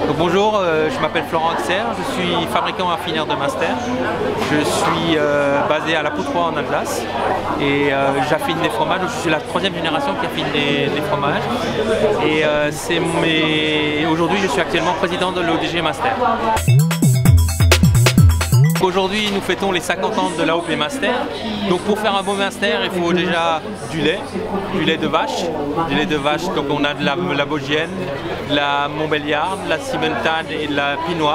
Donc bonjour, je m'appelle Florent Axer, je suis fabricant affineur de master. Je suis basé à La Poutroie en Alsace et j'affine des fromages. Je suis la troisième génération qui affine des fromages. Et aujourd'hui je suis actuellement président de l'ODG Master. Aujourd'hui, nous fêtons les 50 ans de l'AOP Master. Donc pour faire un bon master, il faut déjà du lait de vache. Du lait de vache, donc on a de la Vosgienne, de la Montbéliarde, de la Simmental et de la Pinot.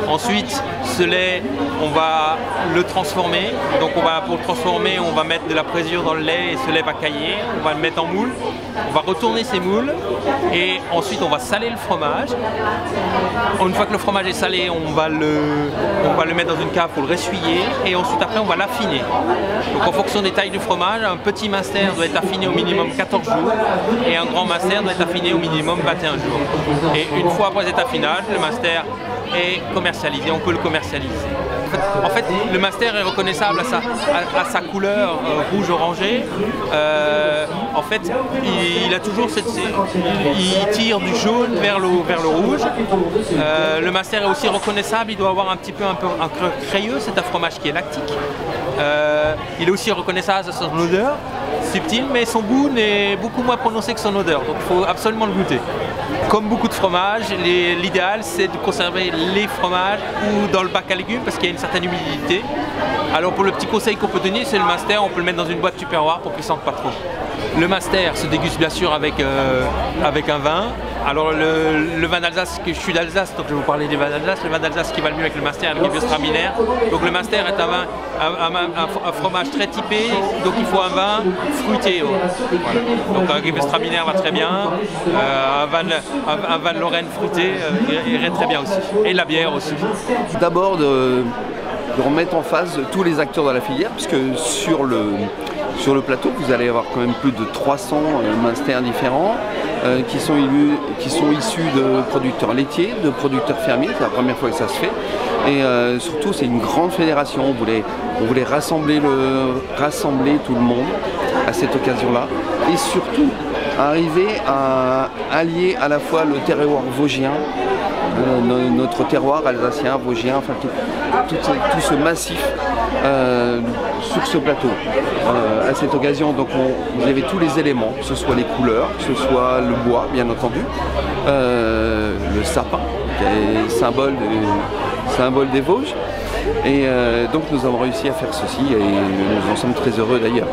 Ensuite, ce lait, on va le transformer. Donc pour le transformer, on va mettre de la présure dans le lait et ce lait va cailler. On va le mettre en moule. On va retourner ces moules et ensuite on va saler le fromage. Une fois que le fromage est salé, on va le mettre dans une cave pour le ressuyer et ensuite après on va l'affiner. Donc en fonction des tailles du fromage, un petit master doit être affiné au minimum 14 jours et un grand master doit être affiné au minimum 21 jours. Et une fois après cet affinage, le master est commercialisé, on peut le commercialiser. En fait, le master est reconnaissable à sa couleur rouge-orangé. En fait, il a toujours il tire du jaune vers le rouge. Le master est aussi reconnaissable, il doit avoir un peu un creux crayeux, c'est un fromage qui est lactique. Il est aussi reconnaissable à son odeur, subtile, mais son goût n'est beaucoup moins prononcé que son odeur, donc il faut absolument le goûter. Comme beaucoup de fromages, l'idéal c'est de conserver les fromages ou dans le bac à légumes parce qu'il y a une certaine humidité. Alors pour le petit conseil qu'on peut donner, c'est le master, on peut le mettre dans une boîte tupperware pour qu'il ne sente pas trop. Le master se déguste bien sûr avec un vin. Alors le vin d'Alsace, que je suis d'Alsace, donc je vais vous parler des vins d'Alsace. Le vin d'Alsace qui va le mieux avec le master, avec le Gewürztraminer. Donc le master est un fromage très typé, donc il faut un vin fruité. Voilà. Donc un Gewürztraminer va très bien, un vin de Lorraine fruité irait très bien aussi. Et la bière aussi. D'abord de remettre en phase tous les acteurs de la filière, puisque sur le plateau, vous allez avoir quand même plus de 300 masters différents qui sont issus de producteurs laitiers, de producteurs fermiers, c'est la première fois que ça se fait. Et surtout, c'est une grande fédération, on voulait rassembler tout le monde à cette occasion-là. Et surtout, arriver à allier à la fois le terroir vosgien, notre terroir alsacien, vosgien, enfin tout ce massif sur ce plateau. À cette occasion, donc vous avez tous les éléments, que ce soit les couleurs, que ce soit le bois, bien entendu, le sapin, qui est symbole des Vosges. Et donc nous avons réussi à faire ceci et nous en sommes très heureux d'ailleurs.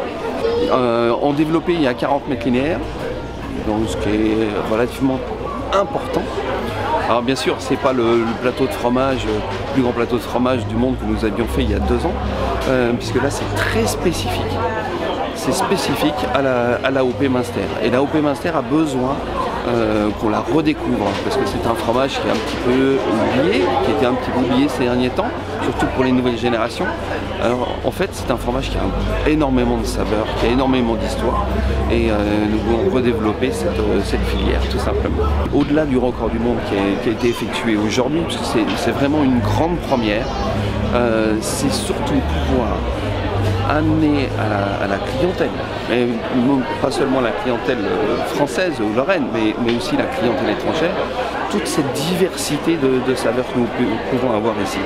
En développé, il y a 40 mètres linéaires, donc ce qui est relativement important. Alors bien sûr, c'est pas le plateau de fromage, le plus grand plateau de fromage du monde que nous avions fait il y a 2 ans, puisque là c'est très spécifique. C'est spécifique à l'AOP Master. Et l'AOP Master a besoin qu'on la redécouvre, parce que c'est un fromage qui est un petit peu oublié, qui était un petit peu oublié ces derniers temps, surtout pour les nouvelles générations. Alors en fait c'est un fromage qui a énormément de saveurs, qui a énormément d'histoire, et nous voulons redévelopper cette filière tout simplement. Au-delà du record du monde qui a été effectué aujourd'hui, parce que c'est vraiment une grande première, c'est surtout pouvoir amener à la clientèle, et pas seulement la clientèle française ou lorraine, mais aussi la clientèle étrangère, toute cette diversité de saveurs que nous pouvons avoir ici.